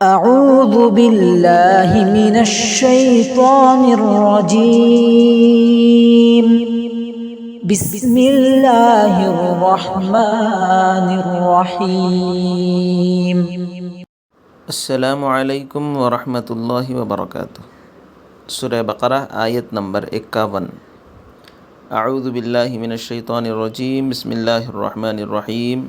أعوذ بالله من الشيطان الرجيم. بسم الله الرحمن الرحيم. السلام علیکم ورحمۃ اللہ وبرکاتہ۔ سورہ بقرہ آیت نمبر 51۔ اعوذ باللہ من الشیطان الرجیم، بسم اللہ الرحمن الرحیم۔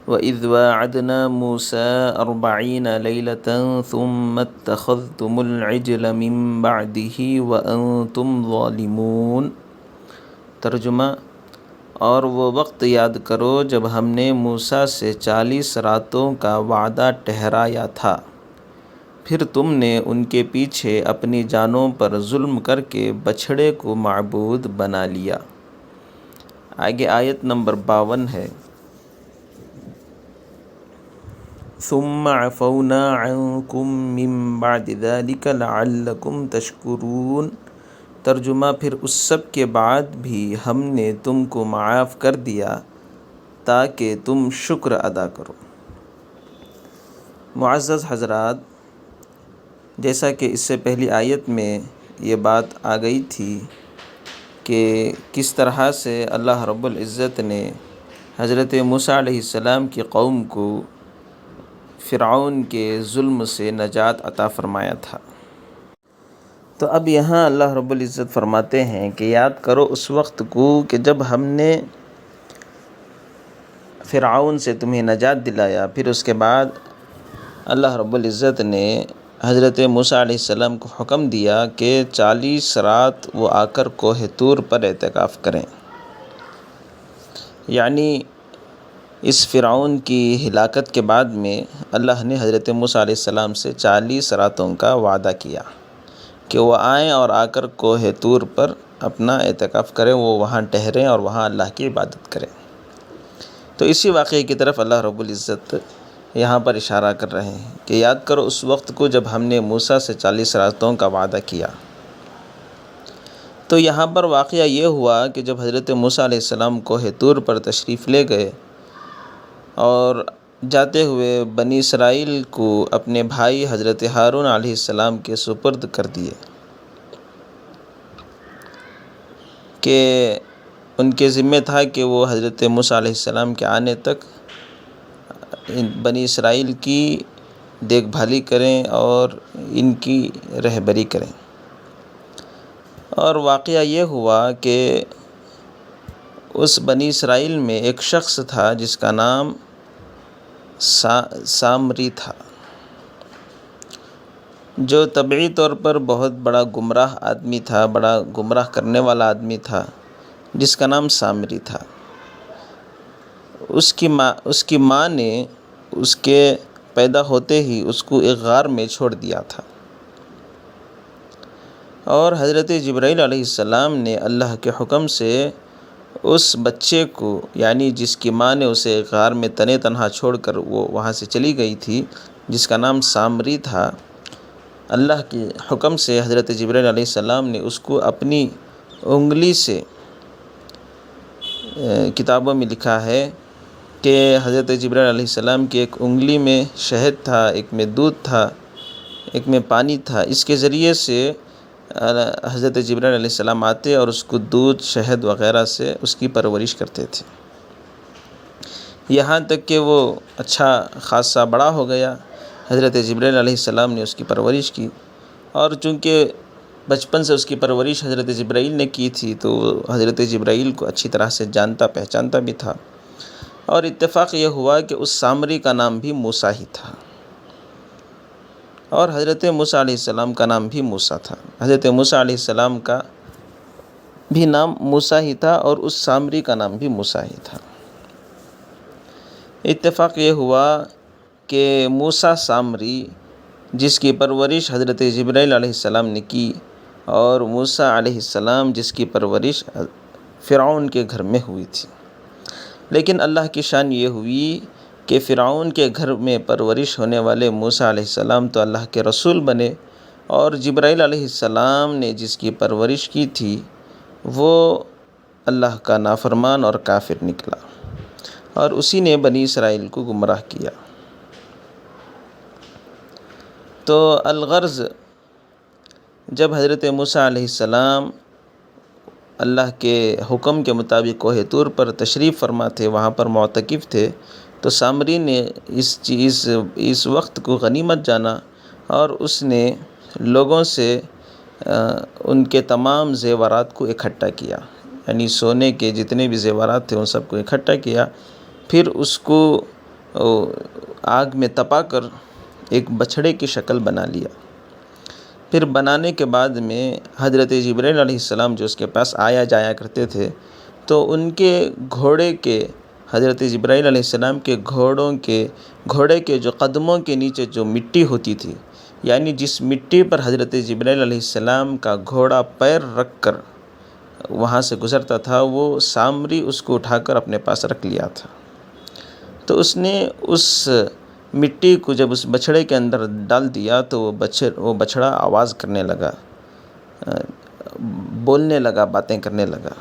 وَإِذْ وَاعَدْنَا مُوسَىٰ 40 لَيْلَةً ثُمَّ اتَّخَذْتُمُ الْعِجْلَ مِن بَعْدِهِ وَأَنْتُمْ ظَالِمُونَ۔ ترجمہ: اور وہ وقت یاد کرو جب ہم نے موسیٰ سے 40 راتوں کا وعدہ ٹھہرایا تھا، پھر تم نے ان کے پیچھے اپنی جانوں پر ظلم کر کے بچھڑے کو معبود بنا لیا۔ آگے آیت نمبر 52 ہے۔ ثم عفونا عنکم من بعد ذلك لعلکم تشکرون۔ ترجمہ: پھر اس سب کے بعد بھی ہم نے تم کو معاف کر دیا تاکہ تم شکر ادا کرو۔ معزز حضرات، جیسا کہ اس سے پہلی آیت میں یہ بات آ گئی تھی کہ کس طرح سے اللہ رب العزت نے حضرت موسیٰ علیہ السلام کی قوم کو فرعون کے ظلم سے نجات عطا فرمایا تھا، تو اب یہاں اللہ رب العزت فرماتے ہیں کہ یاد کرو اس وقت کو کہ جب ہم نے فرعون سے تمہیں نجات دلایا، پھر اس کے بعد اللہ رب العزت نے حضرت موسیٰ علیہ السلام کو حکم دیا کہ 40 رات وہ آ کر کوہ طور پر اعتکاف کریں، یعنی اس فرعون کی ہلاکت کے بعد میں اللہ نے حضرت موسیٰ علیہ السلام سے 40 راتوں کا وعدہ کیا کہ وہ آئیں اور آ کر کوہ طور پر اپنا اعتکاف کریں، وہ وہاں ٹھہریں اور وہاں اللہ کی عبادت کریں۔ تو اسی واقعے کی طرف اللہ رب العزت یہاں پر اشارہ کر رہے ہیں کہ یاد کرو اس وقت کو جب ہم نے موسیٰ سے 40 راتوں کا وعدہ کیا۔ تو یہاں پر واقعہ یہ ہوا کہ جب حضرت موسیٰ علیہ السلام کوہ طور پر تشریف لے گئے اور جاتے ہوئے بنی اسرائیل کو اپنے بھائی حضرت ہارون علیہ السلام کے سپرد کر دیے کہ ان کے ذمہ تھا کہ وہ حضرت موسیٰ علیہ السلام کے آنے تک بنی اسرائیل کی دیکھ بھالی کریں اور ان کی رہبری کریں۔ اور واقعہ یہ ہوا کہ اس بنی اسرائیل میں ایک شخص تھا جس کا نام سامری تھا، جو طبعی طور پر بہت بڑا گمراہ آدمی تھا، بڑا گمراہ کرنے والا آدمی تھا، جس کا نام سامری تھا۔ اس کی ماں نے اس کے پیدا ہوتے ہی اس کو ایک غار میں چھوڑ دیا تھا، اور حضرت جبرائیل علیہ السلام نے اللہ کے حکم سے اس بچے کو، یعنی جس کی ماں نے اسے غار میں تنے تنہا چھوڑ کر وہ وہاں سے چلی گئی تھی، جس کا نام سامری تھا، اللہ کے حکم سے حضرت جبرائیل علیہ السلام نے اس کو اپنی انگلی سے، کتابوں میں لکھا ہے کہ حضرت جبرائیل علیہ السلام کی ایک انگلی میں شہد تھا، ایک میں دودھ تھا، ایک میں پانی تھا، اس کے ذریعے سے حضرت جبرائیل علیہ السلام آتے اور اس کو دودھ، شہد وغیرہ سے اس کی پرورش کرتے تھے، یہاں تک کہ وہ اچھا خاصا بڑا ہو گیا۔ حضرت جبرائیل علیہ السلام نے اس کی پرورش کی، اور چونکہ بچپن سے اس کی پرورش حضرت جبرائیل نے کی تھی تو حضرت جبرائیل کو اچھی طرح سے جانتا پہچانتا بھی تھا، اور اتفاق یہ ہوا کہ اس سامری کا نام بھی موسیٰ ہی تھا، اور حضرت موسیٰ علیہ السلام کا نام بھی موسیٰ تھا۔ حضرت موسیٰ علیہ السلام کا بھی نام موسیٰ ہی تھا اور اس سامری کا نام بھی موسیٰ ہی تھا۔ اتفاق یہ ہوا کہ موسیٰ سامری، جس کی پرورش حضرت جبرائیل علیہ السلام نے کی، اور موسیٰ علیہ السلام جس کی پرورش فرعون کے گھر میں ہوئی تھی، لیکن اللہ کی شان یہ ہوئی کہ فرعون کے گھر میں پرورش ہونے والے موسیٰ علیہ السلام تو اللہ کے رسول بنے، اور جبرائیل علیہ السلام نے جس کی پرورش کی تھی وہ اللہ کا نافرمان اور کافر نکلا، اور اسی نے بنی اسرائیل کو گمراہ کیا۔ تو الغرض، جب حضرت موسیٰ علیہ السلام اللہ کے حکم کے مطابق کوہ طور پر تشریف فرما تھے، وہاں پر معتکف تھے، تو سامری نے اس وقت کو غنیمت جانا اور اس نے لوگوں سے ان کے تمام زیورات کو اکٹھا کیا، یعنی سونے کے جتنے بھی زیورات تھے ان سب کو اکٹھا کیا، پھر اس کو آگ میں تپا کر ایک بچھڑے کی شکل بنا لیا۔ پھر بنانے کے بعد میں حضرت جبرائیل علیہ السلام جو اس کے پاس آیا جایا کرتے تھے، تو ان کے گھوڑے کے، حضرت جبرائیل علیہ السلام کے گھوڑے کے جو قدموں کے نیچے جو مٹی ہوتی تھی، یعنی جس مٹی پر حضرت جبرائیل علیہ السلام کا گھوڑا پیر رکھ کر وہاں سے گزرتا تھا، وہ سامری اس کو اٹھا کر اپنے پاس رکھ لیا تھا۔ تو اس نے اس مٹی کو جب اس بچھڑے کے اندر ڈال دیا تو وہ بچھڑا آواز کرنے لگا، بولنے لگا، باتیں کرنے لگا۔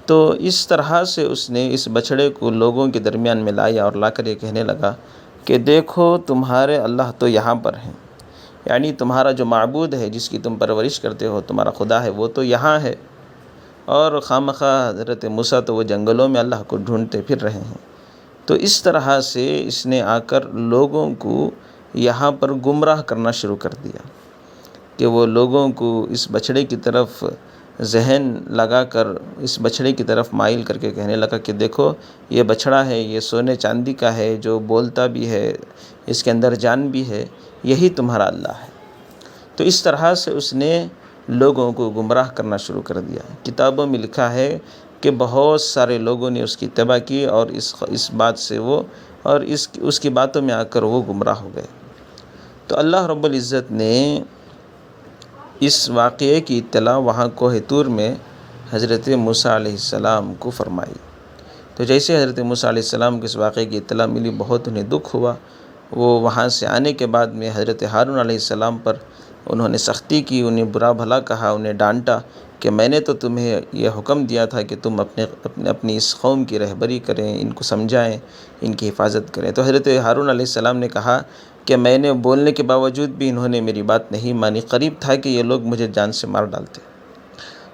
تو اس طرح سے اس نے اس بچھڑے کو لوگوں کے درمیان میں لایا اور لا کر یہ کہنے لگا کہ دیکھو تمہارے اللہ تو یہاں پر ہیں، یعنی تمہارا جو معبود ہے جس کی تم پرورش کرتے ہو، تمہارا خدا ہے، وہ تو یہاں ہے، اور خامخواہ حضرت موسیٰ تو وہ جنگلوں میں اللہ کو ڈھونڈتے پھر رہے ہیں۔ تو اس طرح سے اس نے آ کر لوگوں کو یہاں پر گمراہ کرنا شروع کر دیا کہ وہ لوگوں کو اس بچھڑے کی طرف ذہن لگا کر اس بچھڑے کی طرف مائل کر کے کہنے لگا کہ دیکھو یہ بچھڑا ہے، یہ سونے چاندی کا ہے، جو بولتا بھی ہے، اس کے اندر جان بھی ہے، یہی تمہارا اللہ ہے۔ تو اس طرح سے اس نے لوگوں کو گمراہ کرنا شروع کر دیا۔ کتابوں میں لکھا ہے کہ بہت سارے لوگوں نے اس کی اتباع کی اور اس بات سے اور اس کی باتوں میں آ کر وہ گمراہ ہو گئے۔ تو اللہ رب العزت نے اس واقعے کی اطلاع وہاں کوہ طور میں حضرت موسیٰ علیہ السلام کو فرمائی۔ تو جیسے حضرت موسیٰ علیہ السلام کو اس واقعے کی اطلاع ملی، بہت انہیں دکھ ہوا۔ وہ وہاں سے آنے کے بعد میں حضرت ہارون علیہ السلام پر انہوں نے سختی کی، انہیں برا بھلا کہا، انہیں ڈانٹا کہ میں نے تو تمہیں یہ حکم دیا تھا کہ تم اپنی اس قوم کی رہبری کریں، ان کو سمجھائیں، ان کی حفاظت کریں۔ تو حضرت ہارون علیہ السلام نے کہا کہ میں نے بولنے کے باوجود بھی انہوں نے میری بات نہیں مانی، قریب تھا کہ یہ لوگ مجھے جان سے مار ڈالتے۔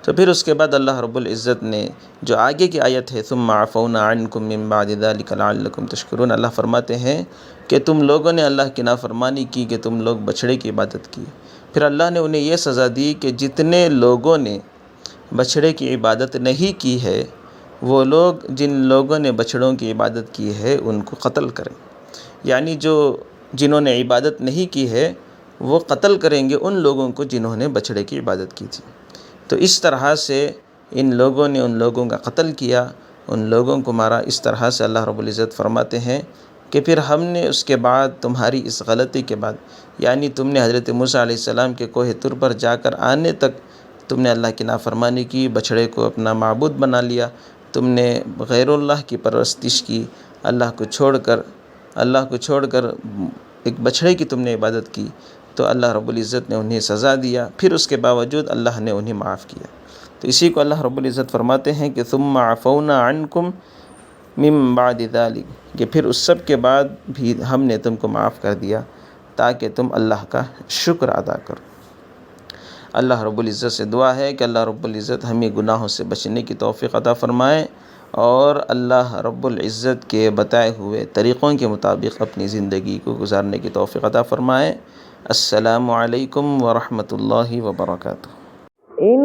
تو پھر اس کے بعد اللہ رب العزت نے جو آگے کی آیت ہے ثم عفونا عنکم من بعد ذلک لعلکم تشکرون، اللہ فرماتے ہیں کہ تم لوگوں نے اللہ کی نافرمانی کی کہ تم لوگ بچھڑے کی عبادت کی، پھر اللہ نے انہیں یہ سزا دی کہ جتنے لوگوں نے بچھڑے کی عبادت نہیں کی ہے، وہ لوگ جن لوگوں نے بچھڑوں کی عبادت کی ہے ان کو قتل کریں، یعنی جنہوں نے عبادت نہیں کی ہے وہ قتل کریں گے ان لوگوں کو جنہوں نے بچھڑے کی عبادت کی تھی۔ تو اس طرح سے ان لوگوں نے ان لوگوں کا قتل کیا، ان لوگوں کو مارا۔ اس طرح سے اللہ رب العزت فرماتے ہیں کہ پھر ہم نے اس کے بعد تمہاری اس غلطی کے بعد، یعنی تم نے حضرت موسیٰ علیہ السلام کے کوہ طور پر جا کر آنے تک تم نے اللہ کی نافرمانی کی، بچھڑے کو اپنا معبود بنا لیا، تم نے غیر اللہ کی پرستش کی، اللہ کو چھوڑ کر ایک بچھڑے کی تم نے عبادت کی، تو اللہ رب العزت نے انہیں سزا دیا، پھر اس کے باوجود اللہ نے انہیں معاف کیا۔ تو اسی کو اللہ رب العزت فرماتے ہیں کہ ثم عفونا عنکم من بعد ذلک، کہ پھر اس سب کے بعد بھی ہم نے تم کو معاف کر دیا تاکہ تم اللہ کا شکر ادا کرو۔ اللہ رب العزت سے دعا ہے کہ اللہ رب العزت ہمیں گناہوں سے بچنے کی توفیق عطا فرمائے اور اللہ رب العزت کے بتائے ہوئے طریقوں کے مطابق اپنی زندگی کو گزارنے کی توفیق عطا فرمائے۔ السلام علیکم ورحمۃ اللہ وبرکاتہ۔ إن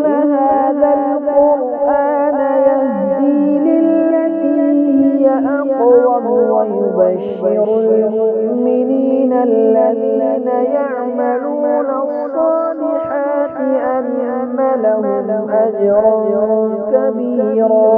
هذا القرآن يهدي للتي هي أقوم ويبشر المؤمنين الذين يعملون الصالحات أن لهم أجرا كبيرا